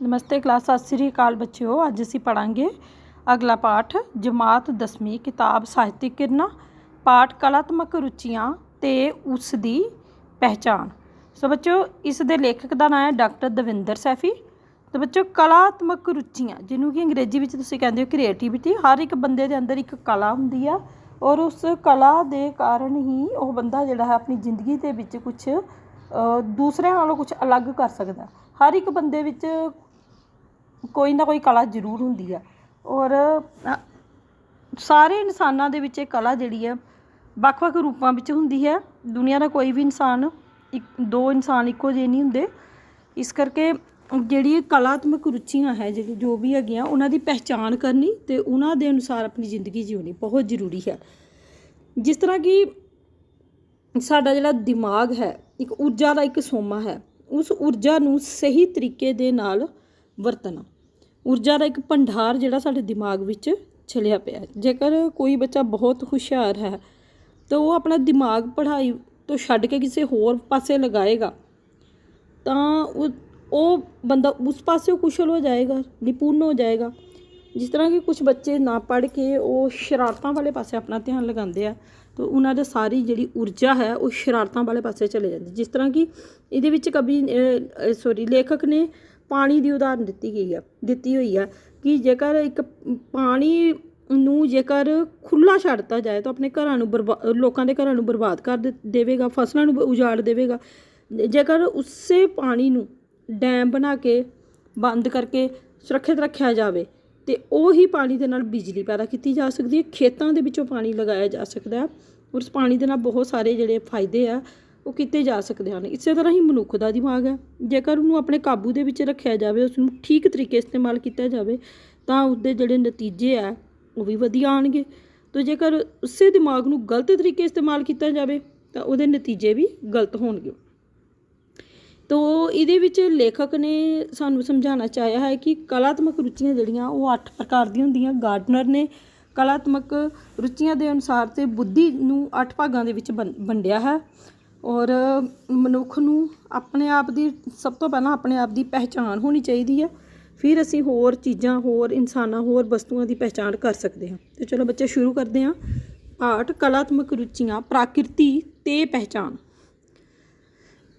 नमस्ते क्लास सत श्री अकाल बच्चों। अज असी पढ़ांगे अगला पाठ जमात 10वीं किताब साहित्यिक किरना पाठ कलात्मक रुचियां ते उसकी पहचान। सो बच्चों इस दे लेखक का नाम है डॉक्टर दविंदर सैफी। तो बच्चों कलात्मक रुचियां जिन्हों कि अंग्रेजी में तुसीं कहंदे हो क्रिएटिविटी, हर एक बंदे के अंदर एक कला हुंदी है और उस कला के कारण ही वह बंदा जिहड़ा है अपनी जिंदगी के विच कुछ दूसरे नालों कुछ अलग कर सकता। हर एक बंदे विच कोई ना कोई कला जरूर हुंदी है और सारे इंसानां दे विच कला जिहड़ी है ਵੱਖ-ਵੱਖ रूपां विच हुंदी है। दुनिया का कोई भी इंसान दो इंसान इक्को ਜਿਹੇ नहीं हुंदे। इस करके जिहड़ी कलात्मक रुचियां है जो भी हैगियां उन्हां दी पहचान करनी ते उन्हां दे अनुसार अपनी जिंदगी जीनी बहुत जरूरी है। जिस तरह कि साडा जिहड़ा दिमाग है एक ऊर्जा का एक सोमा है, उस ऊर्जा नूं सही तरीके दे नाल वरतना, ऊर्जा का एक भंडार जिहड़ा साडे दिमाग विच छलिया पिया। जेकर कोई बच्चा बहुत हुशियार है तो वो अपना दिमाग पढ़ाई तो छड्ड के किसी होर पासे लगाएगा तो वो बंदा उस पासे कुशल हो जाएगा, निपुण हो जाएगा। जिस तरह कि कुछ बच्चे ना पढ़ के वो शरारतां वाले पासे अपना ध्यान लगाते हैं तो उन्हों की सारी जी ऊर्जा है वो शरारतां वाले पासे चले जाती। जिस तरह कि ये लेखक ने पानी की उदाहरण दी हुई है कि जेकर एक पानी नूं जेकर खुला छड्डता जाए तो अपने घरां नूं लोकां दे घरां नूं बर्बाद कर देवेगा, फसलों नूं उजाड़ देवेगा। जेकर उससे पानी नूं डैम बना के बंद करके सुरक्षित रखा जाए तो वही पानी के नाल बिजली पैदा की जा सकती है, खेतों के विचों पानी लगाया जा सकता है और उस पानी के नाल बहुत सारे जिहड़े फायदे आ वो किए जा सकते हैं। इस तरह ही मनुख का दिमाग है, जेकर उन्होंने अपने काबू के विच रखा जाए, उसनूं ठीक तरीके इस्तेमाल किया जाए तो उसके जिहड़े नतीजे है वो भी वधिया आउणगे। तो जेकर उस दिमाग नूं गलत तरीके इस्तेमाल किया जाए तो उसके नतीजे भी गलत होणगे। तो ये विच लेखक ने सानू समझाना चाहया है कि कलात्मक रुचियां जिहड़ियां वो 8 प्रकार दी हुंदियां। गार्डनर ने कलात्मक रुचियां के अनुसार से बुद्धि नूं 8 भागां दे विच वंडिया है और मनुख नूं अपने आप की सब तो पहला अपने आप की पहचान होनी चाहिए है, फिर असी होर चीज़ां होर इंसानां होर वस्तुओं की पहचान कर सकते हैं। तो चलो बच्चे शुरू करते हैं पाठ कलात्मक रुचियां प्रकृति ते पहचान।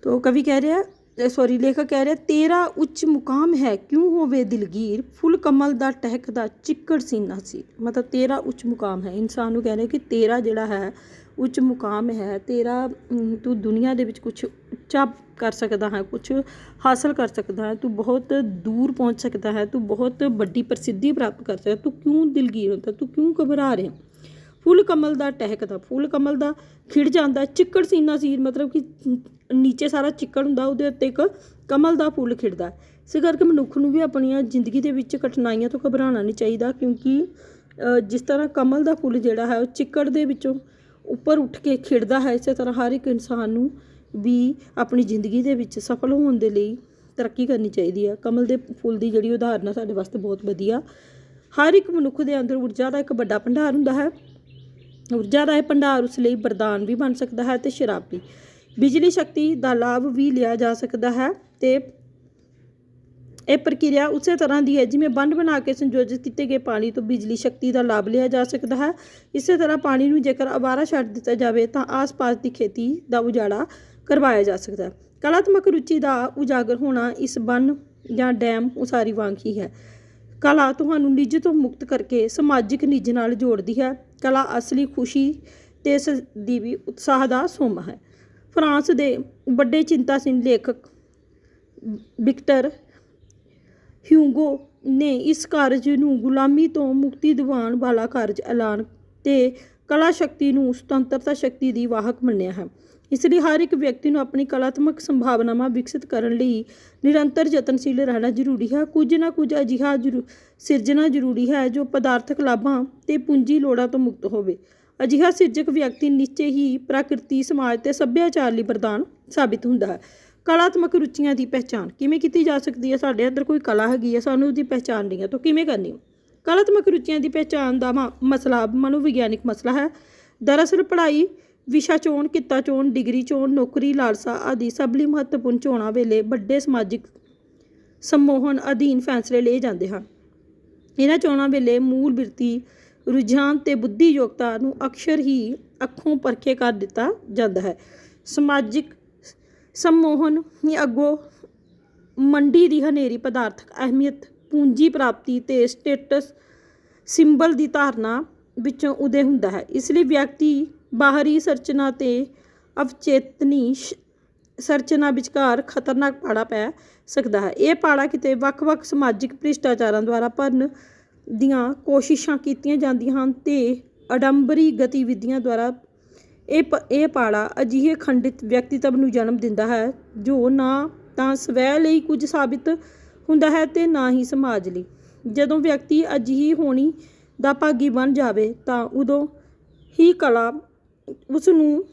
तो कवि कह रहा है लेखक कह रहा, तेरा उच्च मुकाम है क्यों होवे दिलगीर, फुल कमल दा टहकदा चिक्कड़ सीना सी। मतलब तेरा उच्च मुकाम है, इंसान को कह रहे कि तेरा जिहड़ा है उच्च मुकाम है, तेरा तू दुनिया दे विच कुछ उच्चा कर सकता है, कुछ हासिल कर सकता है, तू बहुत दूर पहुँच सकता है, तू बहुत बड़ी प्रसिद्धि प्राप्त कर सकता है, तू क्यों दिलगीर होता, तू क्यों घबरा रहे। फुल कमल दा टहकदा, फुल कमल दा खिड़ जाता, चिक्कड़ सीना सीर मतलब कि नीचे सारा चिक्कड़ हुंदा, उहदे उत्ते एक कमल दा फुल खिड़दा। इस करके मनुख नूं भी अपनी जिंदगी दे विच कठिनाइयां तो घबराना नहीं चाहिए, क्योंकि जिस तरह कमल दा फुल जिहड़ा है चिक्कड़ दे विचों उपर उठ के खिड़दा है, इस तरह हर एक इंसान नूं भी अपनी जिंदगी दे विच सफल होने दे लई तरक्की करनी चाहिए है। कमल दे फुल की जिहड़ी उदाहरण साडे वास्ते बहुत वधिया। हर एक मनुख दे अंदर ऊर्जा का एक बड़ा भंडार हुंदा है, ऊर्जा का यह भंडार उस लिए वरदान भी बन सकता है तो शराब भी। बिजली शक्ति का लाभ भी लिया जा सकता है तो यह प्रक्रिया उस तरह की है जिमें बंड बना के संयोजित किए गए पानी तो बिजली शक्ति का लाभ लिया जा सकता है। इस तरह पानी में जेकर अवारा छड्ड दिता जाए तो आस पास की खेती का उजाड़ा करवाया जा सकता है। कलात्मक रुचि का उजागर होना इस बन या डैम उसारी वांग ही है। कला तुहानू निज तो मुक्त करके समाजिक निज नाल जोड़ती है। कला असली खुशी ते दी भी उत्साह का सोमा है। फ्रांस के बड़े चिंतासीन लेखक विक्टर ह्यूगो ने इस कारज नूं गुलामी तो मुक्ति दिवाण वाला कारज ऐलान ते कला शक्ति नूं सुतंत्रता शक्ति की वाहक मन्निया है। इसलिए हर एक व्यक्ति को अपनी कलात्मक संभावनावां विकसित करने लई निरंतर यतनशील रहना जरूरी है। कुछ ना कुछ अजिहा सिरजना जरूरी है जो पदार्थक लाभां ते पूंजी लोड़ां तो मुक्त होवे। अजिहा सिरजक व्यक्ति निश्चय ही प्रकृति समाज ते सभ्याचार लई वरदान साबित हुंदा है। कलात्मक रुचियां की पहचान किवें कीती जा सकती है। साडे अंदर कोई कला हैगी है, सानूं उसदी पहचान नहीं है तो किवें करनी। कलात्मक रुचियां की पहचान का मसला मनोविग्यानिक मसला है। दरअसल पढ़ाई विशा चोण, किता चोण, डिग्री चोण, नौकरी, लालसा आदि सबली महत्वपूर्ण चोणां वेले वड्डे समाजिक ਸੰਮੋਹਨ ਅਧੀਨ ਫੈਸਲੇ ਲਏ ਜਾਂਦੇ ਹਨ। ਇਹਨਾਂ ਚੋਣਾਂ ਵੇਲੇ ਮੂਲ ਬਿਰਤੀ ਰੁਝਾਨ ਤੇ ਬੁੱਧੀ ਯੋਗਤਾ ਨੂੰ ਅਕਸਰ ਹੀ ਅੱਖੋਂ ਪਰਖੇ ਕਰ ਦਿੱਤਾ ਜਾਂਦਾ ਹੈ। ਸਮਾਜਿਕ ਸੰਮੋਹਨ ਅੱਗੋਂ ਮੰਡੀ ਦੀ ਹਨੇਰੀ ਪਦਾਰਥਕ ਅਹਿਮੀਅਤ, ਪੂੰਜੀ ਪ੍ਰਾਪਤੀ ਤੇ ਸਟੇਟਸ ਸਿੰਬਲ ਦੀ ਧਾਰਨਾ ਵਿੱਚੋਂ ਉਦੇ ਹੁੰਦਾ ਹੈ। ਇਸ ਲਈ ਵਿਅਕਤੀ ਬਾਹਰੀ ਸੰਰਚਨਾ ਤੇ ਅਵਚੇਤਨੀ ਸੰਰਚਨਾ ਵਿਚਕਾਰ ਖਤਰਨਾਕ ਪਾੜਾ ਪੈ ਸਕਦਾ ਹੈ। ਇਹ ਪਾੜਾ ਕਿਤੇ ਵੱਖ-ਵੱਖ ਸਮਾਜਿਕ ਭ੍ਰਿਸ਼ਟਾਚਾਰਾਂ ਦੁਆਰਾ ਭਰਨ ਦੀਆਂ ਕੋਸ਼ਿਸ਼ਾਂ ਕੀਤੀਆਂ ਜਾਂਦੀਆਂ ਹਨ ਤੇ ਆਡੰਬਰੀ ਗਤੀਵਿਧੀਆਂ ਦੁਆਰਾ ਇਹ ਪਾੜਾ ਅਜਿਹੇ ਖੰਡਿਤ ਵਿਅਕਤੀਤਵ ਨੂੰ ਜਨਮ ਦਿੰਦਾ ਹੈ ਜੋ ਨਾ ਤਾਂ ਸਵੈ ਲਈ ਕੁਝ ਸਾਬਿਤ ਹੁੰਦਾ ਹੈ ਤੇ ਨਾ ਹੀ ਸਮਾਜ ਲਈ। ਜਦੋਂ ਵਿਅਕਤੀ ਅਜਿਹੀ ਹੋਣੀ ਦਾ ਭਾਗੀ ਬਣ ਜਾਵੇ ਤਾਂ ਉਦੋਂ ਹੀ ਕਲਾ ਉਸ ਨੂੰ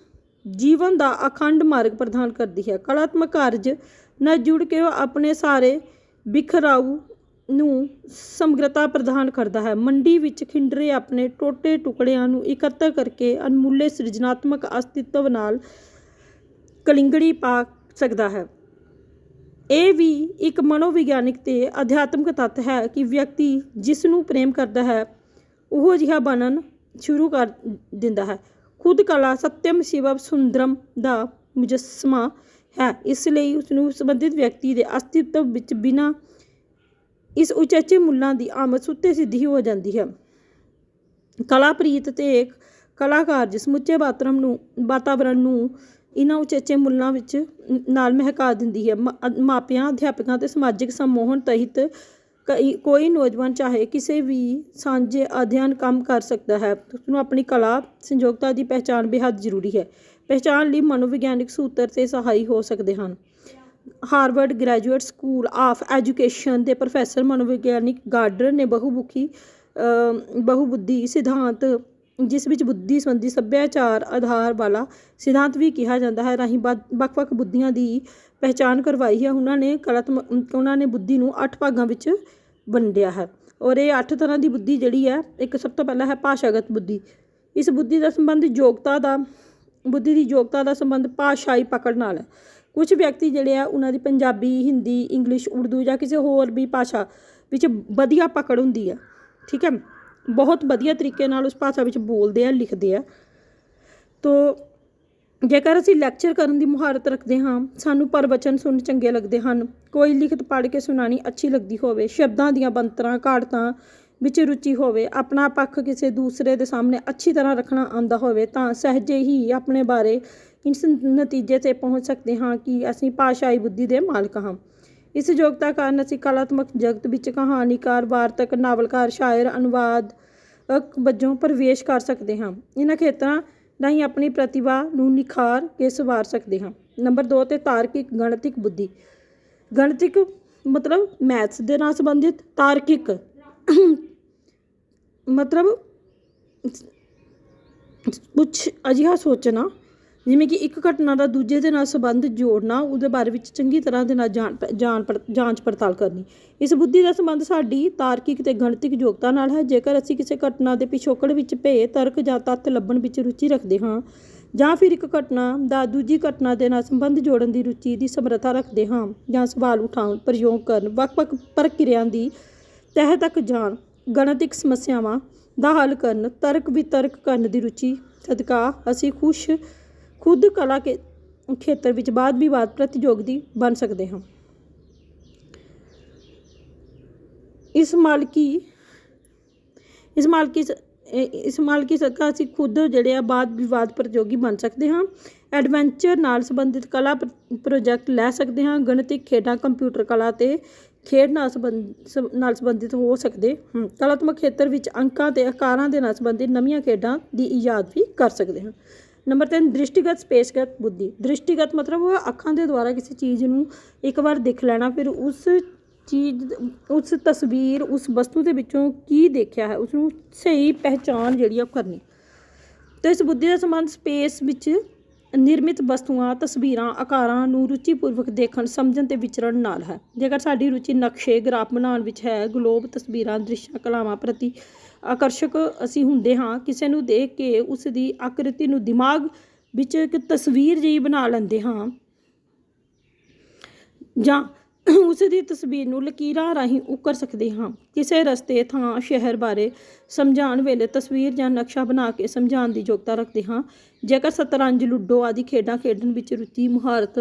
ਜੀਵਨ ਦਾ ਅਖੰਡ ਮਾਰਗ ਪ੍ਰਦਾਨ ਕਰਦੀ ਹੈ। ਕਲਾਤਮਕ ਕਾਰਜ ਨਾਲ ਜੁੜ ਕੇ ਉਹ ਆਪਣੇ ਸਾਰੇ ਬਿਖਰਾਊ ਨੂੰ ਸਮਗਰਤਾ ਪ੍ਰਦਾਨ ਕਰਦਾ ਹੈ। ਮੰਡੀ ਵਿੱਚ ਖਿੰਡਰੇ ਆਪਣੇ ਟੋਟੇ ਟੁਕੜਿਆਂ ਨੂੰ ਇਕੱਤਰ ਕਰਕੇ ਅਣਮੁੱਲੇ ਸਿਰਜਣਾਤਮਕ ਅਸਤਿਤਵ ਨਾਲ ਕਲਿੰਗੜੀ ਪਾ ਸਕਦਾ ਹੈ। ਇਹ ਵੀ ਇੱਕ ਮਨੋਵਿਗਿਆਨਿਕ ਤੇ ਅਧਿਆਤਮਕ ਤੱਤ ਹੈ ਕਿ ਵਿਅਕਤੀ ਜਿਸ ਨੂੰ ਪ੍ਰੇਮ ਕਰਦਾ ਹੈ ਉਹ ਜਿਹਾ ਬਣਨ ਸ਼ੁਰੂ ਕਰ ਦਿੰਦਾ ਹੈ। ਖੁਦ ਕਲਾ ਸਤਿਅਮ ਸ਼ਿਵਮ ਸੁੰਦਰਮ ਦਾ ਮੁਜੱਸਮਾ ਹੈ। ਇਸ ਲਈ ਉਸ ਨੂੰ ਸੰਬੰਧਿਤ ਵਿਅਕਤੀ ਦੇ ਅਸਤਿਤਵ ਵਿੱਚ ਬਿਨਾਂ ਇਸ ਉਚੇਚੇ ਮੁੱਲਾਂ ਦੀ ਆਮਦ ਸੁੱਤੇ ਸਿੱਧੀ ਹੋ ਜਾਂਦੀ ਹੈ। ਕਲਾ ਪ੍ਰੀਤ ਤੇ ਕਲਾਕਾਰ ਜਿਸ ਸਮੁੱਚੇ ਵਾਤਾਵਰਣ ਨੂੰ ਇਹਨਾਂ ਉਚੇਚੇ ਮੁੱਲਾਂ ਵਿੱਚ ਨਾਲ ਮਹਿਕਾ ਦਿੰਦੀ ਹੈ। ਮਾਪਿਆਂ, ਅਧਿਆਪਕਾਂ ਤੇ ਸਮਾਜਿਕ ਸਮੂਹਨ ਤਹਿਤ ਕੋਈ ਨੌਜਵਾਨ ਚਾਹੇ ਕਿਸੇ ਵੀ ਸਾਂਝੇ ਅਧਿਐਨ ਕੰਮ ਕਰ ਸਕਦਾ ਹੈ। ਉਸਨੂੰ ਆਪਣੀ ਕਲਾ ਸੰਯੋਗਤਾ ਦੀ ਪਹਿਚਾਣ ਬੇਹੱਦ ਜ਼ਰੂਰੀ ਹੈ। ਪਹਿਚਾਣ ਲਈ ਮਨੋਵਿਗਿਆਨਿਕ ਸੂਤਰ ਤੇ ਸਹਾਈ ਹੋ ਸਕਦੇ ਹਨ। Harvard graduate school of education ਦੇ ਪ੍ਰੋਫੈਸਰ ਮਨੋਵਿਗਿਆਨਿਕ ਗਾਰਡਨਰ ਨੇ ਬਹੁਬੁੱਧੀ ਸਿਧਾਂਤ, ਜਿਸ ਵਿੱਚ ਬੁੱਧੀ ਸੰਬੰਧੀ ਸੱਭਿਆਚਾਰ ਆਧਾਰ ਵਾਲਾ ਸਿਧਾਂਤ ਵੀ ਕਿਹਾ ਜਾਂਦਾ ਹੈ, ਰਾਹੀਂ ਵੱਖ-ਵੱਖ ਬੁੱਧੀਆਂ ਦੀ ਪਹਿਚਾਣ ਕਰਵਾਈ ਹੈ। ਉਹਨਾਂ ਨੇ ਬੁੱਧੀ ਨੂੰ 8 ਭਾਗਾਂ ਵਿੱਚ ਵੰਡਿਆ ਹੈ ਔਰ ਇਹ 8 ਤਰ੍ਹਾਂ ਦੀ ਬੁੱਧੀ ਜਿਹੜੀ ਹੈ, ਇੱਕ ਸਭ ਤੋਂ ਪਹਿਲਾਂ ਹੈ ਭਾਸ਼ਾਗਤ ਬੁੱਧੀ। ਇਸ ਬੁੱਧੀ ਦਾ ਸੰਬੰਧ ਬੁੱਧੀ ਦੀ ਯੋਗਤਾ ਦਾ ਸੰਬੰਧ ਭਾਸ਼ਾਈ ਪਕੜ ਨਾਲ ਹੈ। ਕੁਝ ਵਿਅਕਤੀ ਜਿਹੜੇ ਆ ਉਹਨਾਂ ਦੀ ਪੰਜਾਬੀ, ਹਿੰਦੀ, ਇੰਗਲਿਸ਼, ਉਰਦੂ ਜਾਂ ਕਿਸੇ ਹੋਰ ਵੀ ਭਾਸ਼ਾ ਵਿੱਚ ਵਧੀਆ ਪਕੜ ਹੁੰਦੀ ਹੈ। ਠੀਕ ਹੈ, ਬਹੁਤ ਵਧੀਆ ਤਰੀਕੇ ਨਾਲ ਉਸ ਭਾਸ਼ਾ ਵਿੱਚ ਬੋਲਦੇ ਆ, ਲਿਖਦੇ ਆ। ਤੋ ਜੇਕਰ ਅਸੀਂ ਲੈਕਚਰ ਕਰਨ ਦੀ ਮੁਹਾਰਤ ਰੱਖਦੇ ਹਾਂ, ਸਾਨੂੰ ਪ੍ਰਵਚਨ ਸੁਣਨ ਚੰਗੇ ਲੱਗਦੇ ਹਨ, ਕੋਈ ਲਿਖਤ ਪੜ੍ਹ ਕੇ ਸੁਣਾਉਣੀ ਅੱਛੀ ਲੱਗਦੀ ਹੋਵੇ, ਸ਼ਬਦਾਂ ਦੀਆਂ ਬਣਤਰਾਂ ਘਾੜਤਾਂ ਵਿੱਚ ਰੁਚੀ ਹੋਵੇ, ਆਪਣਾ ਪੱਖ ਕਿਸੇ ਦੂਸਰੇ ਦੇ ਸਾਹਮਣੇ ਅੱਛੀ ਤਰ੍ਹਾਂ ਰੱਖਣਾ ਆਉਂਦਾ ਹੋਵੇ, ਤਾਂ ਸਹਿਜੇ ਹੀ ਆਪਣੇ ਬਾਰੇ ਇਸ ਨਤੀਜੇ 'ਤੇ ਪਹੁੰਚ ਸਕਦੇ ਹਾਂ ਕਿ ਅਸੀਂ ਭਾਸ਼ਾਈ ਬੁੱਧੀ ਦੇ ਮਾਲਕ ਹਾਂ। ਇਸ ਯੋਗਤਾ ਕਾਰਨ ਅਸੀਂ ਕਲਾਤਮਕ ਜਗਤ ਵਿੱਚ ਕਹਾਣੀਕਾਰ, ਵਾਰਤਕ, ਨਾਵਲਕਾਰ, ਸ਼ਾਇਰ, ਅਨੁਵਾਦਕ ਵਜੋਂ ਪ੍ਰਵੇਸ਼ ਕਰ ਸਕਦੇ ਹਾਂ। ਇਹਨਾਂ ਖੇਤਰਾਂ ਰਾਹੀਂ ਆਪਣੀ ਪ੍ਰਤਿਭਾ ਨੂੰ ਨਿਖਾਰ ਕੇ ਸੰਵਾਰ ਸਕਦੇ ਹਾਂ। ਨੰਬਰ 2 'ਤੇ ਤਾਰਕਿਕ ਗਣਿਤਿਕ ਬੁੱਧੀ। ਗਣਿਤਿਕ ਮਤਲਬ ਮੈਥਸ ਦੇ ਨਾਲ ਸੰਬੰਧਿਤ, ਤਾਰਕਿਕ ਮਤਲਬ ਕੁਛ ਅਜਿਹਾ ਸੋਚਣਾ ਜਿਵੇਂ ਕਿ ਇੱਕ ਘਟਨਾ ਦਾ ਦੂਜੇ ਦੇ ਨਾਲ ਸੰਬੰਧ ਜੋੜਨਾ, ਉਹਦੇ ਬਾਰੇ ਵਿੱਚ ਚੰਗੀ ਤਰ੍ਹਾਂ ਦੇ ਨਾਲ ਜਾਂਚ ਪੜਤਾਲ ਕਰਨੀ। ਇਸ ਬੁੱਧੀ ਦਾ ਸੰਬੰਧ ਸਾਡੀ ਤਾਰਕਿਕ ਤੇ ਗਣਿਤਿਕ ਯੋਗਤਾ ਨਾਲ ਹੈ। ਜੇਕਰ ਅਸੀਂ ਕਿਸੇ ਘਟਨਾ ਦੇ ਪਿਛੋਕੜ ਵਿੱਚ ਭੇ ਤਰਕ ਜਾਂ ਤੱਥ ਲੱਭਣ ਵਿੱਚ ਰੁਚੀ ਰੱਖਦੇ ਹਾਂ, ਜਾਂ ਫਿਰ ਇੱਕ ਘਟਨਾ ਦਾ ਦੂਜੀ ਘਟਨਾ ਦੇ ਨਾਲ ਸੰਬੰਧ ਜੋੜਨ ਦੀ ਰੁਚੀ ਦੀ ਸਮਰੱਥਾ ਰੱਖਦੇ ਹਾਂ, ਜਾਂ ਸਵਾਲ ਉਠਾਉਣ, ਪ੍ਰਯੋਗ ਕਰਨ, ਵੱਖ-ਵੱਖ ਪ੍ਰਕਿਰਿਆ ਦੀ ਤਹਿ ਤੱਕ ਜਾਣ, ਗਣਿਤਿਕ ਸਮੱਸਿਆਵਾਂ ਦਾ ਹੱਲ ਕਰਨ, ਤਰਕ ਵਿਤਰਕ ਕਰਨ ਦੀ ਰੁਚੀ ਸਦਕਾ ਅਸੀਂ ਖੁਦ ਕਲਾ ਖੇਤਰ ਵਿੱਚ ਵਾਦ ਵਿਵਾਦ ਪ੍ਰਤੀਯੋਗੀ ਬਣ ਸਕਦੇ ਹਾਂ। ਇਸ ਮਾਲਕੀ ਸਦਕਾ ਅਸੀਂ ਖੁਦ ਜਿਹੜੇ ਆ ਵਾਦ ਵਿਵਾਦ ਪ੍ਰਤੀਯੋਗੀ ਬਣ ਸਕਦੇ ਹਾਂ। ਐਡਵੈਂਚਰ ਨਾਲ ਸੰਬੰਧਿਤ ਕਲਾ ਪ੍ਰੋਜੈਕਟ ਲੈ ਸਕਦੇ ਹਾਂ। ਗਣਿਤਿਕ ਖੇਡਾਂ, ਕੰਪਿਊਟਰ ਕਲਾ ਤੇ ਖੇਡ ਨਾਲ ਸੰਬੰਧਿਤ ਹੋ ਸਕਦੇ। ਕਲਾਤਮਕ ਖੇਤਰ ਵਿੱਚ ਅੰਕਾਂ ਤੇ ਆਕਾਰਾਂ ਦੇ ਨਾਲ ਸੰਬੰਧਿਤ ਨਵੀਆਂ ਖੇਡਾਂ ਦੀ ਇਜਾਦ ਵੀ ਕਰ ਸਕਦੇ ਹਾਂ। ਨੰਬਰ 3 ਦ੍ਰਿਸ਼ਟੀਗਤ ਸਪੇਸ਼ਗਤ ਬੁੱਧੀ। ਦ੍ਰਿਸ਼ਟੀਗਤ ਮਤਲਬ ਉਹ ਅੱਖਾਂ ਦੇ ਦੁਆਰਾ ਕਿਸੇ ਚੀਜ਼ ਨੂੰ ਇੱਕ ਵਾਰ ਦੇਖ ਲੈਣਾ, ਫਿਰ ਉਸ ਤਸਵੀਰ, ਉਸ ਵਸਤੂ ਦੇ ਵਿੱਚੋਂ ਕੀ ਦੇਖਿਆ ਹੈ ਉਸਨੂੰ ਸਹੀ ਪਹਿਚਾਣ ਜਿਹੜੀ ਆ ਕਰਨੀ। ਅਤੇ ਇਸ ਬੁੱਧੀ ਦਾ ਸੰਬੰਧ ਸਪੇਸ ਵਿੱਚ ਨਿਰਮਿਤ ਵਸਤੂਆਂ, ਤਸਵੀਰਾਂ, ਆਕਾਰਾਂ ਨੂੰ ਰੁਚੀਪੂਰਵਕ ਦੇਖਣ, ਸਮਝਣ ਅਤੇ ਵਿਚਰਨ ਨਾਲ ਹੈ। ਜੇਕਰ ਸਾਡੀ ਰੁਚੀ ਨਕਸ਼ੇ, ਗ੍ਰਾਫ ਬਣਾਉਣ ਵਿੱਚ ਹੈ, ਗਲੋਬ, ਤਸਵੀਰਾਂ, ਦ੍ਰਿਸ਼ਾਂ, ਕਲਾਵਾਂ ਪ੍ਰਤੀ ਆਕਰਸ਼ਕ ਅਸੀਂ ਹੁੰਦੇ ਹਾਂ, ਕਿਸੇ ਨੂੰ ਦੇਖ ਕੇ ਉਸ ਦੀ ਆਕ੍ਰਿਤੀ ਨੂੰ ਦਿਮਾਗ ਵਿੱਚ ਇੱਕ ਤਸਵੀਰ ਜਿਹੀ ਬਣਾ ਲੈਂਦੇ ਹਾਂ, ਜਾਂ ਉਸ ਦੀ ਤਸਵੀਰ ਨੂੰ ਲਕੀਰਾਂ ਰਾਹੀਂ ਉਕਰ ਸਕਦੇ ਹਾਂ। ਕਿਸੇ ਰਸਤੇ, ਥਾਂ, ਸ਼ਹਿਰ ਬਾਰੇ ਸਮਝਾਉਣ ਵੇਲੇ ਤਸਵੀਰ ਜਾਂ ਨਕਸ਼ਾ ਬਣਾ ਕੇ ਸਮਝਾਉਣ ਦੀ ਯੋਗਤਾ ਰੱਖਦੇ ਹਾਂ। ਜੇਕਰ ਸ਼ਤਰੰਜ, ਲੂਡੋ ਆਦਿ ਖੇਡਾਂ ਖੇਡਣ ਵਿੱਚ ਰੁਚੀ ਮੁਹਾਰਤ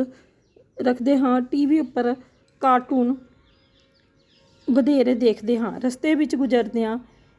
ਰੱਖਦੇ ਹਾਂ। ਟੀਵੀ ਉੱਪਰ ਕਾਰਟੂਨ ਵਧੇਰੇ ਦੇਖਦੇ ਹਾਂ। ਰਸਤੇ ਵਿੱਚ ਗੁਜ਼ਰਦਿਆਂ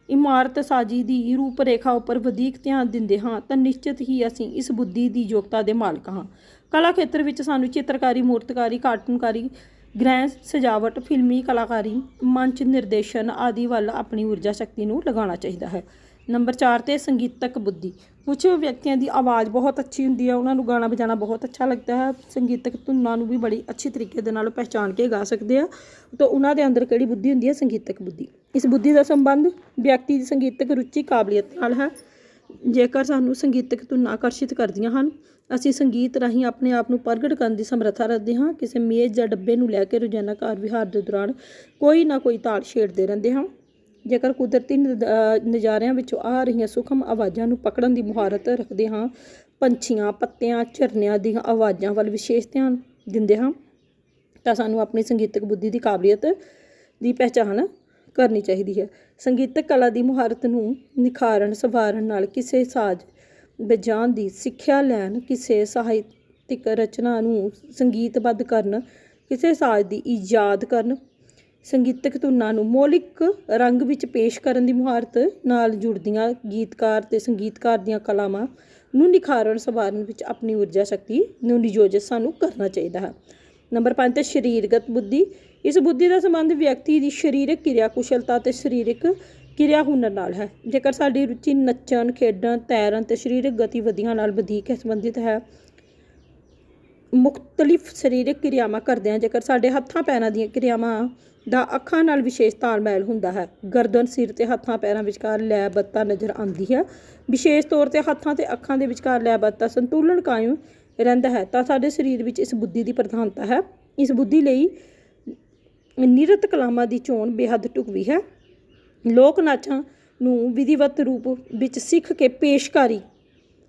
ਇਮਾਰਤ ਸਾਜੀ ਦੀ ਰੂਪ ਰੇਖਾ ਉੱਪਰ ਵਧੇਰੇ ਧਿਆਨ ਦਿੰਦੇ ਹਾਂ ਤਾਂ ਨਿਸ਼ਚਿਤ ਹੀ ਅਸੀਂ ਇਸ ਬੁੱਧੀ ਦੀ ਯੋਗਤਾ ਦੇ ਮਾਲਕ ਹਾਂ। ਕਲਾ ਖੇਤਰ ਵਿੱਚ ਸਾਨੂੰ ਚਿੱਤਰਕਾਰੀ, ਮੂਰਤਕਾਰੀ, ਕਾਰਟੂਨਕਾਰੀ, ਗ੍ਰਹਿ ਸਜਾਵਟ, ਫਿਲਮੀ ਕਲਾਕਾਰੀ, ਮੰਚ ਨਿਰਦੇਸ਼ਨ ਆਦਿ ਵੱਲ ਆਪਣੀ ਊਰਜਾ ਸ਼ਕਤੀ ਨੂੰ ਲਗਾਉਣਾ ਚਾਹੀਦਾ ਹੈ। ਨੰਬਰ 4 'ਤੇ ਸੰਗੀਤਕ ਬੁੱਧੀ। ਕੁਛ ਵਿਅਕਤੀਆਂ ਦੀ ਆਵਾਜ਼ ਬਹੁਤ ਅੱਛੀ ਹੁੰਦੀ ਹੈ, ਉਹਨਾਂ ਨੂੰ ਗਾਣਾ ਵਜਾਉਣਾ ਬਹੁਤ ਅੱਛਾ ਲੱਗਦਾ ਹੈ, ਸੰਗੀਤਕ ਧੁਨਾਂ ਨੂੰ ਵੀ ਬੜੀ ਅੱਛੀ ਤਰੀਕੇ ਦੇ ਨਾਲ ਪਹਿਚਾਣ ਕੇ ਗਾ ਸਕਦੇ ਆ। ਤਾਂ ਉਹਨਾਂ ਦੇ ਅੰਦਰ ਕਿਹੜੀ ਬੁੱਧੀ ਹੁੰਦੀ ਹੈ? ਸੰਗੀਤਕ ਬੁੱਧੀ। ਇਸ ਬੁੱਧੀ ਦਾ ਸੰਬੰਧ ਵਿਅਕਤੀ ਦੀ ਸੰਗੀਤਕ ਰੁਚੀ, ਕਾਬਲੀਅਤ ਨਾਲ ਹੈ। ਜੇਕਰ ਸਾਨੂੰ ਸੰਗੀਤਕ ਧੁਨਾਂ ਆਕਰਸ਼ਿਤ ਕਰਦੀਆਂ ਹਨ, ਅਸੀਂ ਸੰਗੀਤ ਰਾਹੀਂ ਆਪਣੇ ਆਪ ਨੂੰ ਪ੍ਰਗਟ ਕਰਨ ਦੀ ਸਮਰੱਥਾ ਰੱਖਦੇ ਹਾਂ। ਕਿਸੇ ਮੇਜ਼ ਜਾਂ ਡੱਬੇ ਨੂੰ ਲੈ ਕੇ ਰੋਜ਼ਾਨਾ ਕਾਰ ਵਿਹਾਰ ਦੇ ਦੌਰਾਨ ਕੋਈ ਨਾ ਕੋਈ ਤਾਲ ਛੇੜਦੇ ਰਹਿੰਦੇ ਹਾਂ। ਜੇਕਰ ਕੁਦਰਤੀ ਨਜ਼ਾਰਿਆਂ ਵਿੱਚੋਂ ਆ ਰਹੀਆਂ ਸੂਖਮ ਆਵਾਜ਼ਾਂ ਨੂੰ ਪਕੜਨ ਦੀ ਮੁਹਾਰਤ ਰੱਖਦੇ ਹਾਂ, ਪੰਛੀਆਂ, ਪੱਤਿਆਂ, ਝਰਨਿਆਂ ਦੀਆਂ ਆਵਾਜ਼ਾਂ ਵੱਲ ਵਿਸ਼ੇਸ਼ ਧਿਆਨ ਦਿੰਦੇ ਹਾਂ, ਤਾਂ ਸਾਨੂੰ ਆਪਣੀ ਸੰਗੀਤਕ ਬੁੱਧੀ ਦੀ ਕਾਬਲੀਅਤ ਦੀ ਪਹਿਚਾਣ ਕਰਨੀ ਚਾਹੀਦੀ ਹੈ। ਸੰਗੀਤਕ ਕਲਾ ਦੀ ਮੁਹਾਰਤ ਨੂੰ ਨਿਖਾਰਨ, ਸਵਾਰਨ ਨਾਲ ਕਿਸੇ ਸਾਜ਼ ਵਜਾਉਣ ਦੀ ਸਿੱਖਿਆ ਲੈਣ, ਕਿਸੇ ਸਾਹਿਤਕ ਰਚਨਾ ਨੂੰ ਸੰਗੀਤਬੱਧ ਕਰਨ, ਕਿਸੇ ਸਾਜ਼ ਦੀ ਈਜਾਦ ਕਰਨ, ਸੰਗੀਤਕ ਧੁਨਾਂ ਨੂੰ ਮੌਲਿਕ ਰੰਗ ਵਿੱਚ ਪੇਸ਼ ਕਰਨ ਦੀ ਮੁਹਾਰਤ ਨਾਲ ਜੁੜਦੀਆਂ ਗੀਤਕਾਰ ਅਤੇ ਸੰਗੀਤਕਾਰ ਦੀਆਂ ਕਲਾਵਾਂ ਨੂੰ ਨਿਖਾਰਨ, ਸਵਾਰਨ ਵਿੱਚ ਆਪਣੀ ਊਰਜਾ ਸ਼ਕਤੀ ਨੂੰ ਨਿਯੋਜਿਤ ਸਾਨੂੰ ਕਰਨਾ ਚਾਹੀਦਾ ਹੈ। ਨੰਬਰ 5 'ਤੇ ਸਰੀਰਗਤ ਬੁੱਧੀ। ਇਸ ਬੁੱਧੀ ਦਾ ਸੰਬੰਧ ਵਿਅਕਤੀ ਦੀ ਸਰੀਰਕ ਕਿਰਿਆ ਕੁਸ਼ਲਤਾ ਅਤੇ ਸਰੀਰਕ ਕਿਰਿਆ ਹੁਨਰ ਨਾਲ ਹੈ। ਜੇਕਰ ਸਾਡੀ ਰੁਚੀ ਨੱਚਣ, ਖੇਡਣ, ਤੈਰਨ ਅਤੇ ਸਰੀਰਕ ਗਤੀਵਿਧੀਆਂ ਨਾਲ ਵਧੀਕ ਸੰਬੰਧਿਤ ਹੈ, ਮੁਖਤਲਿਫ ਸਰੀਰਕ ਕਿਰਿਆਵਾਂ ਕਰਦੇ ਹਾਂ, ਜੇਕਰ ਸਾਡੇ ਹੱਥਾਂ ਪੈਰਾਂ ਦੀਆਂ ਕਿਰਿਆਵਾਂ ਦਾ ਅੱਖਾਂ ਨਾਲ ਵਿਸ਼ੇਸ਼ ਤਾਲਮੇਲ ਹੁੰਦਾ ਹੈ, ਗਰਦਨ, ਸਿਰ ਅਤੇ ਹੱਥਾਂ ਪੈਰਾਂ ਵਿਚਕਾਰ ਲੈਅਬੱਧਤਾ ਨਜ਼ਰ ਆਉਂਦੀ ਹੈ, ਵਿਸ਼ੇਸ਼ ਤੌਰ 'ਤੇ ਹੱਥਾਂ ਅਤੇ ਅੱਖਾਂ ਦੇ ਵਿਚਕਾਰ ਲੈਅਬੱਧਤਾ ਸੰਤੁਲਨ ਕਾਇਮ ਰਹਿੰਦਾ ਹੈ, ਤਾਂ ਸਾਡੇ ਸਰੀਰ ਵਿੱਚ ਇਸ ਬੁੱਧੀ ਦੀ ਪ੍ਰਧਾਨਤਾ ਹੈ। ਇਸ ਬੁੱਧੀ ਲਈ ਨਿਰਤ ਕਲਾਵਾਂ ਦੀ ਚੋਣ ਬੇਹੱਦ ਢੁਕਵੀਂ ਹੈ। ਲੋਕ ਨਾਚਾਂ ਨੂੰ ਵਿਧੀਵਤ ਰੂਪ ਵਿੱਚ ਸਿੱਖ ਕੇ ਪੇਸ਼ਕਾਰੀ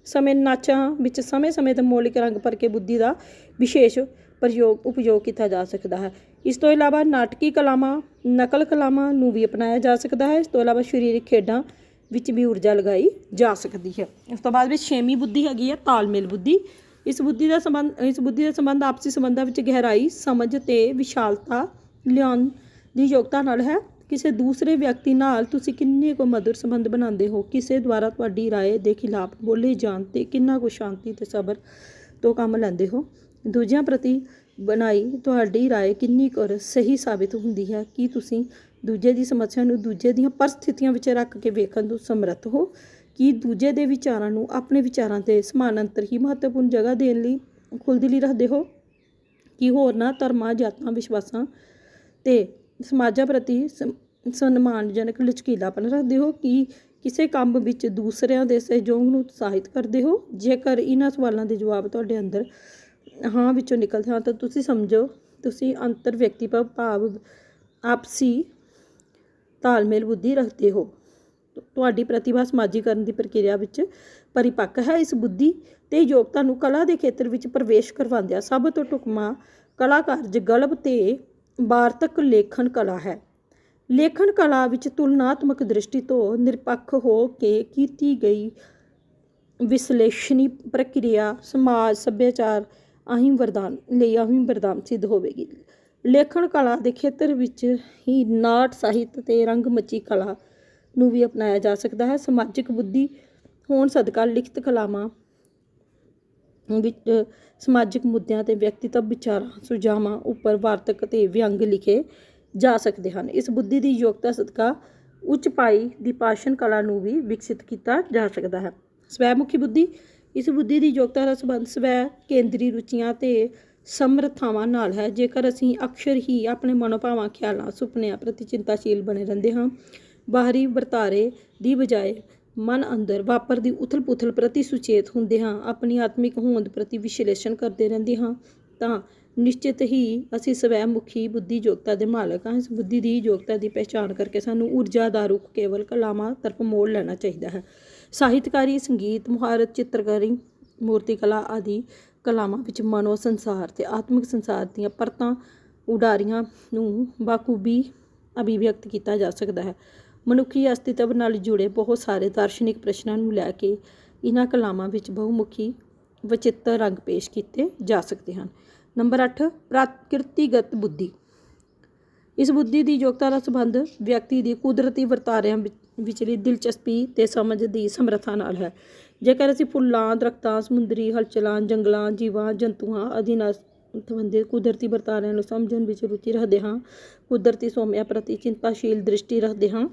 ਸਮੇਂ ਨਾਚਾਂ ਵਿੱਚ ਸਮੇਂ-ਸਮੇਂ 'ਤੇ ਮੌਲਿਕ ਰੰਗ ਭਰ ਕੇ ਬੁੱਧੀ ਦਾ ਵਿਸ਼ੇਸ਼ ਉਪਯੋਗ ਕੀਤਾ ਜਾ ਸਕਦਾ ਹੈ। ਇਸ ਤੋਂ ਇਲਾਵਾ ਨਾਟਕੀ ਕਲਾਵਾਂ, ਨਕਲ ਕਲਾਵਾਂ ਨੂੰ ਵੀ ਅਪਣਾਇਆ ਜਾ ਸਕਦਾ ਹੈ। ਇਸ ਤੋਂ ਇਲਾਵਾ ਸਰੀਰਕ ਖੇਡਾਂ ਵਿੱਚ ਵੀ ਊਰਜਾ ਲਗਾਈ ਜਾ ਸਕਦੀ ਹੈ। ਉਸ ਤੋਂ ਬਾਅਦ ਵਿੱਚ 6ਵੀਂ ਬੁੱਧੀ ਹੈਗੀ ਹੈ ਤਾਲਮੇਲ ਬੁੱਧੀ। ਇਸ ਬੁੱਧੀ ਦਾ ਸੰਬੰਧ ਆਪਸੀ ਸੰਬੰਧਾਂ ਵਿੱਚ ਗਹਿਰਾਈ, ਸਮਝ ਅਤੇ ਵਿਸ਼ਾਲਤਾ ਲਿਆਉਣ ਦੀ ਯੋਗਤਾ ਨਾਲ ਹੈ। ਕਿਸੇ ਦੂਸਰੇ ਵਿਅਕਤੀ ਨਾਲ ਤੁਸੀਂ ਕਿੰਨੇ ਕੁ ਮਧੁਰ ਸੰਬੰਧ ਬਣਾਉਂਦੇ ਹੋ, ਕਿਸੇ ਦੁਆਰਾ ਤੁਹਾਡੀ ਰਾਏ ਦੇ ਖਿਲਾਫ ਬੋਲੇ ਜਾਣ 'ਤੇ ਕਿੰਨਾ ਕੁ ਸ਼ਾਂਤੀ ਅਤੇ ਸਬਰ ਤੋਂ ਕੰਮ ਲੈਂਦੇ ਹੋ, ਦੂਜਿਆਂ ਪ੍ਰਤੀ ਬਣਾਈ ਤੁਹਾਡੀ ਰਾਏ ਕਿੰਨੀ ਕੁ ਸਹੀ ਸਾਬਿਤ ਹੁੰਦੀ ਹੈ, ਕੀ ਤੁਸੀਂ ਦੂਜੇ ਦੀ ਸਮੱਸਿਆ ਨੂੰ ਦੂਜੇ ਦੀਆਂ ਪਰਿਸਥਿਤੀਆਂ ਵਿੱਚ ਰੱਖ ਕੇ ਵੇਖਣ ਤੋਂ ਸਮਰੱਥ ਹੋ, ਕੀ ਦੂਜੇ ਦੇ ਵਿਚਾਰਾਂ ਨੂੰ ਆਪਣੇ ਵਿਚਾਰਾਂ 'ਤੇ ਸਮਾਨਾਂਤਰ ਹੀ ਮਹੱਤਵਪੂਰਨ ਜਗ੍ਹਾ ਦੇਣ ਲਈ ਖੁੱਲ੍ਹਦਿਲੀ ਰੱਖਦੇ ਹੋ, ਕੀ ਹੋਰਨਾਂ ਧਰਮਾਂ, ਜਾਤਾਂ, ਵਿਸ਼ਵਾਸਾਂ ਅਤੇ ਸਮਾਜਾਂ ਪ੍ਰਤੀ ਸਨਮਾਨਜਨਕ ਲਚਕੀਲਾਪਨ ਰੱਖਦੇ ਹੋ, ਕਿ ਕਿਸੇ ਕੰਮ ਵਿੱਚ ਦੂਸਰਿਆਂ ਦੇ ਸਹਿਯੋਗ ਨੂੰ ਉਤਸ਼ਾਹਿਤ ਕਰਦੇ ਹੋ। ਜੇਕਰ ਇਹਨਾਂ ਸਵਾਲਾਂ ਦੇ ਜਵਾਬ ਤੁਹਾਡੇ ਅੰਦਰ ਹਾਂ ਵਿੱਚੋਂ ਨਿਕਲਦੇ ਹਨ ਤਾਂ ਤੁਸੀਂ ਸਮਝੋ ਤੁਸੀਂ ਅੰਤਰ ਵਿਅਕਤੀਗਤ ਭਾਵ ਆਪਸੀ ਤਾਲਮੇਲ ਬੁੱਧੀ ਰੱਖਦੇ ਹੋ। ਤੁਹਾਡੀ ਪ੍ਰਤਿਭਾ ਸਮਾਜੀਕਰਨ ਦੀ ਪ੍ਰਕਿਰਿਆ ਵਿੱਚ ਪਰਿਪੱਕ ਹੈ। ਇਸ ਬੁੱਧੀ ਤੇ ਯੋਗਤਾ ਨੂੰ ਕਲਾ ਦੇ ਖੇਤਰ ਵਿੱਚ ਪ੍ਰਵੇਸ਼ ਕਰਵਾਉਂਦਿਆਂ ਸਭ ਤੋਂ ਢੁਕਵਾਂ ਕਲਾ ਕਾਰਜ ਗਲਪ ਤੇ ਵਾਰਤਕ ਲੇਖਣ ਕਲਾ ਹੈ। ਲੇਖਣ ਕਲਾ ਵਿੱਚ ਤੁਲਨਾਤਮਕ ਦ੍ਰਿਸ਼ਟੀ ਤੋਂ ਨਿਰਪੱਖ ਹੋ ਕੇ ਕੀਤੀ ਗਈ ਵਿਸ਼ਲੇਸ਼ਣੀ ਪ੍ਰਕਿਰਿਆ ਸਮਾਜ ਸੱਭਿਆਚਾਰ ਅਹਿਮ ਵਰਦਾਨ ਸਿੱਧ ਹੋਵੇਗੀ। ਲੇਖਣ ਕਲਾ ਦੇ ਖੇਤਰ ਵਿੱਚ ਹੀ ਨਾਟ ਸਾਹਿਤ ਅਤੇ ਰੰਗਮੰਚੀ ਕਲਾ ਨੂੰ ਵੀ ਅਪਣਾਇਆ ਜਾ ਸਕਦਾ ਹੈ। ਸਮਾਜਿਕ ਬੁੱਧੀ ਹੋਣ ਸਦਕਾ ਲਿਖਤ ਕਲਾਵਾਂ ਵਿੱਚ ਸਮਾਜਿਕ ਮੁੱਦਿਆਂ ਤੇ ਵਿਅਕਤੀਗਤ ਵਿਚਾਰਾਂ, ਸੁਝਾਵਾਂ ਉੱਪਰ ਵਾਰਤਕ ਅਤੇ ਵਿਅੰਗ ਲਿਖੇ ਜਾ ਸਕਦੇ ਹਨ। ਇਸ ਬੁੱਧੀ ਦੀ ਯੋਗਤਾ ਸਦਕਾ ਉੱਚ ਪਾਈ ਦੀ ਭਾਸ਼ਣ ਕਲਾ ਨੂੰ ਵੀ ਵਿਕਸਿਤ ਕੀਤਾ ਜਾ ਸਕਦਾ ਹੈ। ਸਵੈਮੁਖੀ ਬੁੱਧੀ। ਇਸ ਬੁੱਧੀ ਦੀ ਯੋਗਤਾ ਦਾ ਸੰਬੰਧ ਸਵੈ ਕੇਂਦਰੀ ਰੁਚੀਆਂ ਤੇ ਸਮਰੱਥਾਵਾਂ ਨਾਲ ਹੈ। ਜੇਕਰ ਅਸੀਂ ਅਕਸਰ ਹੀ ਆਪਣੇ ਮਨੋਭਾਵਾਂ, ਖਿਆਲਾਂ, ਸੁਪਨਿਆਂ ਪ੍ਰਤੀ ਚਿੰਤਾਸ਼ੀਲ ਬਣੇ ਰਹਿੰਦੇ ਹਾਂ, ਬਾਹਰੀ ਵਰਤਾਰੇ ਦੀ ਬਜਾਏ ਮਨ ਅੰਦਰ ਵਾਪਰਦੀ ਉਥਲ-ਪੁਥਲ ਪ੍ਰਤੀ ਸੁਚੇਤ ਹੁੰਦੇ ਹਾਂ, ਆਪਣੀ ਆਤਮਿਕ ਹੋਂਦ ਪ੍ਰਤੀ ਵਿਸ਼ਲੇਸ਼ਣ ਕਰਦੇ ਰਹਿੰਦੇ ਹਾਂ, ਤਾਂ ਨਿਸ਼ਚਿਤ ਹੀ ਅਸੀਂ ਸਵੈਮੁਖੀ ਬੁੱਧੀ ਯੋਗਤਾ ਦੇ ਮਾਲਕ ਹਾਂ। ਇਸ ਬੁੱਧੀ ਦੀ ਯੋਗਤਾ ਦੀ ਪਹਿਚਾਣ ਕਰਕੇ ਸਾਨੂੰ ਊਰਜਾ ਦਾ ਰੁਖ ਕੇਵਲ ਕਲਾਵਾਂ ਤਰਫ ਮੋੜ ਲੈਣਾ ਚਾਹੀਦਾ ਹੈ। ਸਾਹਿਤਕਾਰੀ, ਸੰਗੀਤ, ਮੁਹਾਰਤ, ਚਿੱਤਰਕਾਰੀ, ਮੂਰਤੀ ਕਲਾ ਆਦਿ ਕਲਾਵਾਂ ਵਿੱਚ ਮਨੋ ਸੰਸਾਰ ਅਤੇ ਆਤਮਿਕ ਸੰਸਾਰ ਦੀਆਂ ਪਰਤਾਂ ਉਡਾਰੀਆਂ ਨੂੰ ਬਾਖੂਬੀ ਅਭਿਵਿਅਕਤ ਕੀਤਾ ਜਾ ਸਕਦਾ ਹੈ। ਮਨੁੱਖੀ ਅਸਤਿਤਵ ਨਾਲ ਜੁੜੇ ਬਹੁਤ ਸਾਰੇ ਦਾਰਸ਼ਨਿਕ ਪ੍ਰਸ਼ਨਾਂ ਨੂੰ ਲੈ ਕੇ ਇਹਨਾਂ ਕਲਾਵਾਂ ਵਿੱਚ ਬਹੁਮੁਖੀ ਵਚਿੱਤਰ ਰੰਗ ਪੇਸ਼ ਕੀਤੇ ਜਾ ਸਕਦੇ ਹਨ। ਨੰਬਰ 8 ਪ੍ਰਕਿਰਤੀਗਤ ਬੁੱਧੀ। ਇਸ ਬੁੱਧੀ ਦੀ ਯੋਗਤਾ ਦਾ ਸੰਬੰਧ ਵਿਅਕਤੀ ਦੀ ਕੁਦਰਤੀ ਵਰਤਾਰਿਆਂ ਵਿਚਲੀ ਦਿਲਚਸਪੀ ਤੇ ਸਮਝ ਦੀ ਸਮਰੱਥਾ ਨਾਲ ਹੈ। ਜੇਕਰ ਅਸੀਂ ਫੁੱਲਾਂ, ਦਰਖਤਾਂ, ਸਮੁੰਦਰੀ ਹਲਚਲਾਂ, ਜੰਗਲਾਂ, ਜੀਵਾਂ, ਜੰਤੂਆਂ ਆਦਿ ਨਾਲ ਸੰਬੰਧਿਤ ਕੁਦਰਤੀ ਵਰਤਾਰਿਆਂ ਨੂੰ ਸਮਝਣ ਵਿੱਚ ਰੁਚੀ ਰੱਖਦੇ ਹਾਂ, ਕੁਦਰਤੀ ਸੋਮਿਆਂ ਪ੍ਰਤੀ ਚਿੰਤਾਸ਼ੀਲ ਦ੍ਰਿਸ਼ਟੀ ਰੱਖਦੇ ਹਾਂ,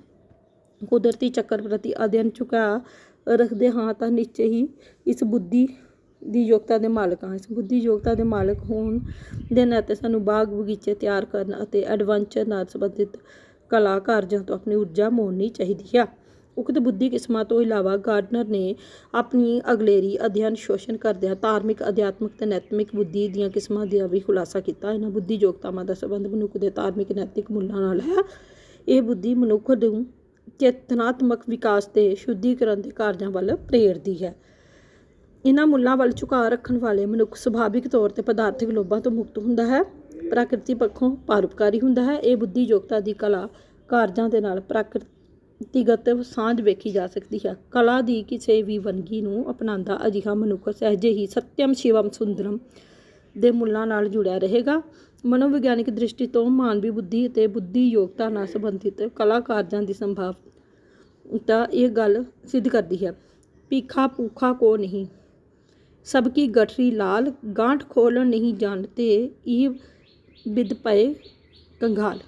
ਕੁਦਰਤੀ ਚੱਕਰ ਪ੍ਰਤੀ ਅਧਿਐਨ ਝੁਕਾਅ ਰੱਖਦੇ ਹਾਂ, ਤਾਂ ਨਿਸ਼ਚੇ ਹੀ ਇਸ ਬੁੱਧੀ ਦੀ ਯੋਗਤਾ ਦੇ ਮਾਲਕ ਹਾਂ। ਇਸ ਬੁੱਧੀ ਯੋਗਤਾ ਦੇ ਮਾਲਕ ਹੋਣ ਦੇ ਨਾਤੇ ਸਾਨੂੰ ਬਾਗ ਬਗੀਚੇ ਤਿਆਰ ਕਰਨ ਅਤੇ ਐਡਵੈਂਚਰ ਨਾਲ ਸੰਬੰਧਿਤ ਕਲਾ ਕਾਰਜਾਂ ਤੋਂ ਆਪਣੀ ਊਰਜਾ ਮੋੜਨੀ ਚਾਹੀਦੀ ਹੈ। ਉਕਤ ਬੁੱਧੀ ਕਿਸਮਾਂ ਤੋਂ ਇਲਾਵਾ ਗਾਰਡਨਰ ਨੇ ਆਪਣੀ ਅਗਲੇਰੀ ਅਧਿਐਨ ਸ਼ੋਸ਼ਣ ਕਰਦਿਆਂ ਧਾਰਮਿਕ, ਅਧਿਆਤਮਿਕ ਤੇ ਨੈਤਿਕ ਬੁੱਧੀ ਦੀਆਂ ਕਿਸਮਾਂ ਦਾ ਵੀ ਖੁਲਾਸਾ ਕੀਤਾ। ਇਹਨਾਂ ਬੁੱਧੀ ਯੋਗਤਾਵਾਂ ਦਾ ਸੰਬੰਧ ਮਨੁੱਖ ਦੇ ਧਾਰਮਿਕ ਨੈਤਿਕ ਮੁੱਲਾਂ ਨਾਲ ਹੈ। ਇਹ ਬੁੱਧੀ ਮਨੁੱਖ ਨੂੰ ਚੇਤਨਾਤਮਕ ਵਿਕਾਸ ਤੇ ਸ਼ੁੱਧੀਕਰਨ ਦੇ ਕਾਰਜਾਂ ਵੱਲ ਪ੍ਰੇਰਦੀ ਹੈ। ਇਹਨਾਂ ਮੁੱਲਾਂ ਵੱਲ ਝੁਕਾਅ ਰੱਖਣ ਵਾਲੇ ਮਨੁੱਖ ਸੁਭਾਵਿਕ ਤੌਰ ਤੇ ਪਦਾਰਥਿਕ ਲੋਭਾਂ ਤੋਂ ਮੁਕਤ ਹੁੰਦਾ ਹੈ, ਪ੍ਰਕਿਰਤੀ ਪੱਖੋਂ ਪਰਉਪਕਾਰੀ ਹੁੰਦਾ ਹੈ। ਇਹ ਬੁੱਧੀ ਯੋਗਤਾ ਦੀ ਕਲਾ ਕਾਰਜਾਂ ਦੇ ਨਾਲ ਪ੍ਰਕਿਰਤੀਗਤ ਸਾਂਝ ਵੇਖੀ ਜਾ ਸਕਦੀ ਹੈ। ਕਲਾ ਦੀ ਕਿਸੇ ਵੀ ਵੰਨਗੀ ਨੂੰ ਅਪਣਾਉਂਦਾ ਅਜਿਹਾ ਮਨੁੱਖ ਸਹਿਜੇ ਹੀ ਸਤਿਅਮ ਸ਼ਿਵਮ ਸੁੰਦਰਮ ਦੇ ਮੁੱਲਾਂ ਨਾਲ ਜੁੜਿਆ ਰਹੇਗਾ। ਮਨੋਵਿਗਿਆਨਿਕ ਦ੍ਰਿਸ਼ਟੀ ਤੋਂ ਮਾਨਵੀ ਬੁੱਧੀ ਅਤੇ ਬੁੱਧੀ ਯੋਗਤਾ ਨਾਲ ਸੰਬੰਧਿਤ ਕਲਾ ਕਾਰਜਾਂ ਦੀ ਸੰਭਾਵਤਾ ਇਹ ਗੱਲ ਸਿੱਧ ਕਰਦੀ ਹੈ। ਭੀਖਾ ਭੂਖਾ ਕੋ ਨਹੀਂ, ਸਬਕੀ ਗਠਰੀ ਲਾਲ, ਗਾਂਠ ਖੋਲਣ ਨਹੀਂ ਜਾਣਤੇ ਇਹ ਬਿਦ ਪਏ ਕੰਗਾਲ।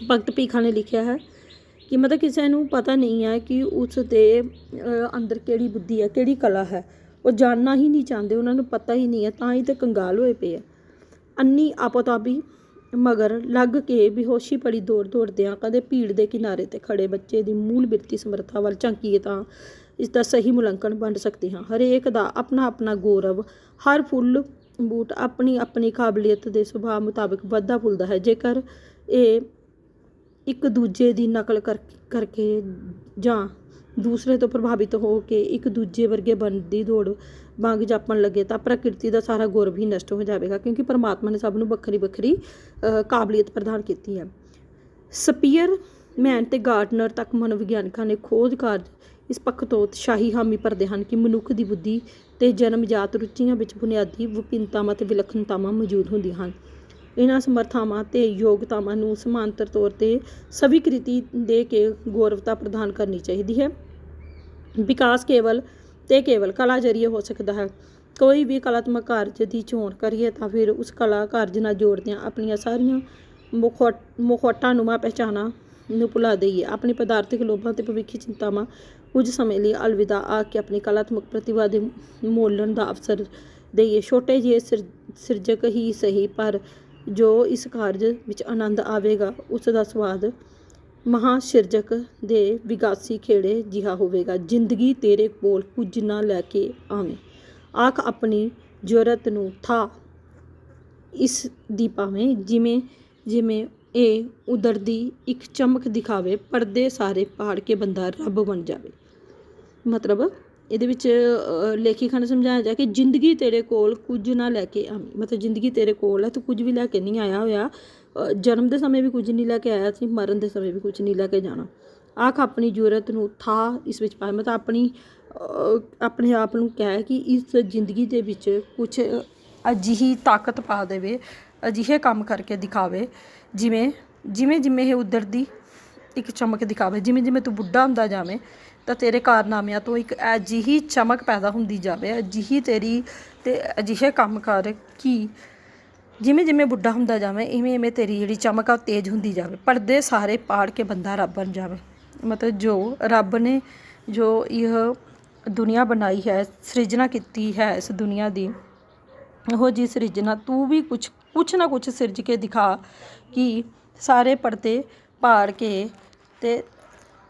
ਭਗਤ ਭੀਖਾ ਨੇ ਲਿਖਿਆ ਹੈ ਕਿ ਮਤਲਬ ਕਿਸੇ ਨੂੰ ਪਤਾ ਨਹੀਂ ਹੈ ਕਿ ਉਸ ਦੇ ਅੰਦਰ ਕਿਹੜੀ ਬੁੱਧੀ ਹੈ, ਕਿਹੜੀ ਕਲਾ ਹੈ, ਉਹ ਜਾਣਨਾ ਹੀ ਨਹੀਂ ਚਾਹੁੰਦੇ, ਉਹਨਾਂ ਨੂੰ ਪਤਾ ਹੀ ਨਹੀਂ ਹੈ, ਤਾਂ ਹੀ ਤਾਂ ਕੰਗਾਲ ਹੋਏ ਪਏ ਆ। ਅੰਨੀ ਆਪੋਤਾਬੀ ਮਗਰ ਲੱਗ ਕੇ ਬੇਹੋਸ਼ੀ ਪੜੀ ਦੌੜਦਿਆਂ ਕਦੇ ਭੀੜ ਦੇ ਕਿਨਾਰੇ 'ਤੇ ਖੜੇ ਬੱਚੇ ਦੀ ਮੂਲ ਬਿਰਤੀ ਸਮਰੱਥਾ ਵੱਲ ਝਾਕੀਏ ਤਾਂ ਇਸ ਦਾ ਸਹੀ ਮੁਲਾਂਕਣ ਵੰਡ ਸਕਦੇ ਹਾਂ। ਹਰੇਕ ਦਾ ਆਪਣਾ ਆਪਣਾ ਗੌਰਵ, ਹਰ ਫੁੱਲ ਬੂਟ ਆਪਣੀ ਆਪਣੀ ਕਾਬਲੀਅਤ ਦੇ ਸੁਭਾਅ ਮੁਤਾਬਿਕ ਵੱਧਦਾ ਫੁੱਲਦਾ ਹੈ। ਜੇਕਰ ਇਹ ਇੱਕ ਦੂਜੇ ਦੀ ਨਕਲ ਕਰਕੇ ਜਾਂ ਦੂਸਰੇ ਤੋਂ ਪ੍ਰਭਾਵਿਤ ਹੋ ਕੇ ਇੱਕ ਦੂਜੇ ਵਰਗੇ ਬਣਨ ਦੀ ਦੌੜ ਵਾਂਗ ਜਾਪਣ ਲੱਗੇ ਤਾਂ ਪ੍ਰਕਿਰਤੀ ਦਾ ਸਾਰਾ ਗੌਰਵ ਹੀ ਨਸ਼ਟ ਹੋ ਜਾਵੇਗਾ, ਕਿਉਂਕਿ ਪਰਮਾਤਮਾ ਨੇ ਸਭ ਨੂੰ ਵੱਖਰੀ ਵੱਖਰੀ ਕਾਬਲੀਅਤ ਪ੍ਰਦਾਨ ਕੀਤੀ ਹੈ। ਸਪੀਅਰਮੈਨ ਤੇ ਗਾਰਡਨਰ ਤੱਕ ਮਨੋਵਿਗਿਆਨਿਕਾਂ ਨੇ ਖੋਜ ਕਾਰਜ ਇਸ ਪੱਖ ਤੋਂ ਉਤਸ਼ਾਹੀ ਹਾਮੀ ਭਰਦੇ ਹਨ ਕਿ ਮਨੁੱਖ ਦੀ ਬੁੱਧੀ ਤੇ ਜਨਮਜਾਤ ਰੁਚੀਆਂ ਵਿੱਚ ਬੁਨਿਆਦੀ ਵਿਭਿੰਨਤਾਵਾਂ ਤੇ ਵਿਲੱਖਣਤਾਵਾਂ ਮੌਜੂਦ ਹੁੰਦੀਆਂ ਹਨ। ਇਹਨਾਂ ਸਮਰਥਾਵਾਂ ਤੇ ਯੋਗਤਾਵਾਂ ਨੂੰ ਸਮਾਂਤਰ ਤੌਰ ਤੇ ਸਵੀਕ੍ਰਿਤੀ ਦੇ ਕੇ ਗੌਰਵਤਾ ਪ੍ਰਦਾਨ ਕਰਨੀ ਚਾਹੀਦੀ ਹੈ। ਵਿਕਾਸ ਕੇਵਲ ਕਲਾ ਜ਼ਰੀਏ ਹੋ ਸਕਦਾ ਹੈ। ਕੋਈ ਵੀ ਕਲਾਤਮਕ ਕਾਰਜ ਦੀ ਚੋਣ ਕਰੀਏ ਤਾਂ ਫਿਰ ਉਸ ਕਲਾ ਕਾਰਜ ਨਾਲ ਜੋੜਦਿਆਂ ਆਪਣੀਆਂ ਸਾਰੀਆਂ ਮੁਖੌਟਾਨੁਮਾ ਪਹਿਚਾਨਾਂ ਨੂੰ ਭੁਲਾ ਦੇਈਏ। ਆਪਣੀ ਪਦਾਰਥਿਕ ਲੋਭਾਂ ਤੇ ਭਵਿੱਖੀ ਚਿੰਤਾਵਾਂ ਕੁਝ ਸਮੇਂ ਲਈ ਅਲਵਿਦਾ ਆਖ ਕੇ ਆਪਣੀ ਕਲਾਤਮਕ ਪ੍ਰਤਿਭਾ ਦੇ ਮੋਲਣ ਦਾ ਅਵਸਰ ਦੇਈਏ। ਛੋਟੇ ਜਿਹੇ ਸਿਰਜਕ ਹੀ ਸਹੀ, ਪਰ ਜੋ ਇਸ ਕਾਰਜ ਵਿੱਚ ਆਨੰਦ ਆਵੇਗਾ ਉਸ ਦਾ ਸਵਾਦ ਮਹਾਂ ਸਿਰਜਕ ਦੇ ਵਿਗਾਸੀ ਖੇੜੇ ਜਿਹਾ ਹੋਵੇਗਾ। ਜ਼ਿੰਦਗੀ ਤੇਰੇ ਕੋਲ ਕੁਝ ਨਾ ਲੈ ਕੇ ਆਵੇਂ, ਆਖ ਆਪਣੀ ਜ਼ਰੂਰਤ ਨੂੰ ਥਾ ਇਸ ਦੀ ਪਾਵੇਂ, ਜਿਵੇਂ ਜਿਵੇਂ ਇਹ ਉਦਰਦੀ ਇੱਕ ਚਮਕ ਦਿਖਾਵੇ, ਪਰਦੇ ਸਾਰੇ ਪਾੜ ਕੇ ਬੰਦਾ ਰੱਬ ਬਣ ਜਾਵੇ। ਮਤਲਬ ਇਹਦੇ ਵਿੱਚ ਲੇਖਿਕਾ ਨੇ ਸਮਝਾਇਆ ਜਾ ਕਿ ਜ਼ਿੰਦਗੀ ਤੇਰੇ ਕੋਲ ਕੁਝ ਨਾ ਲੈ ਕੇ ਆਵੀਂ, ਮਤਲਬ ਜ਼ਿੰਦਗੀ ਤੇਰੇ ਕੋਲ ਹੈ, ਤੂੰ ਕੁਝ ਵੀ ਲੈ ਕੇ ਨਹੀਂ ਆਇਆ ਹੋਇਆ। ਜਨਮ ਦੇ ਸਮੇਂ ਵੀ ਕੁਝ ਨਹੀਂ ਲੈ ਕੇ ਆਇਆ ਸੀ, ਮਰਨ ਦੇ ਸਮੇਂ ਵੀ ਕੁਝ ਨਹੀਂ ਲੈ ਕੇ ਜਾਣਾ। ਆਖ ਆਪਣੀ ਜ਼ਰੂਰਤ ਨੂੰ ਥਾ ਇਸ ਵਿੱਚ ਪਾਏ, ਮਤਲਬ ਆਪਣੇ ਆਪ ਨੂੰ ਕਹਿ ਕਿ ਇਸ ਜ਼ਿੰਦਗੀ ਦੇ ਵਿੱਚ ਕੁਛ ਅਜਿਹੀ ਤਾਕਤ ਪਾ ਦੇਵੇ, ਅਜਿਹੇ ਕੰਮ ਕਰਕੇ ਦਿਖਾਵੇ ਜਿਵੇਂ ਇਹ ਉਦਰਦੀ ਇੱਕ ਚਮਕ ਦਿਖਾਵੇ। ਜਿਵੇਂ ਤੂੰ ਬੁੱਢਾ ਹੁੰਦਾ ਜਾਵੇਂ ਤਾਂ ਤੇਰੇ ਕਾਰਨਾਮਿਆਂ ਤੋਂ ਇੱਕ ਅਜਿਹੀ ਚਮਕ ਪੈਦਾ ਹੁੰਦੀ ਜਾਵੇ, ਅਜਿਹੀ ਤੇਰੀ ਤੇ ਅਜਿਹੇ ਕੰਮ ਕਰ ਕਿ ਜਿਵੇਂ ਬੁੱਢਾ ਹੁੰਦਾ ਜਾਵੇਂ ਇਵੇਂ ਤੇਰੀ ਜਿਹੜੀ ਚਮਕ ਆ ਤੇਜ਼ ਹੁੰਦੀ ਜਾਵੇ, ਪਰਦੇ ਸਾਰੇ ਪਾੜ ਕੇ ਬੰਦਾ ਰੱਬ ਬਣ ਜਾਵੇ। ਮਤਲਬ ਜੋ ਰੱਬ ਨੇ ਜੋ ਇਹ ਦੁਨੀਆ ਬਣਾਈ ਹੈ, ਸਿਰਜਣਾ ਕੀਤੀ ਹੈ ਇਸ ਦੁਨੀਆ ਦੀ, ਉਹ ਜੀ ਸਿਰਜਣਾ ਤੂੰ ਵੀ ਕੁਛ ਨਾ ਕੁਛ ਸਿਰਜ ਕੇ ਦਿਖਾ ਕਿ ਸਾਰੇ ਪਰਦੇ ਪਾੜ ਕੇ, ਤੇ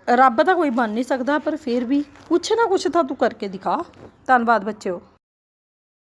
ਰੱਬ ਤਾਂ ਕੋਈ ਬਣ ਨਹੀਂ ਸਕਦਾ ਪਰ ਫਿਰ ਵੀ ਕੁਛ ਨਾ ਕੁਛ ਤਾਂ ਤੂੰ ਕਰਕੇ ਦਿਖਾ। ਧੰਨਵਾਦ ਬੱਚਿਓ।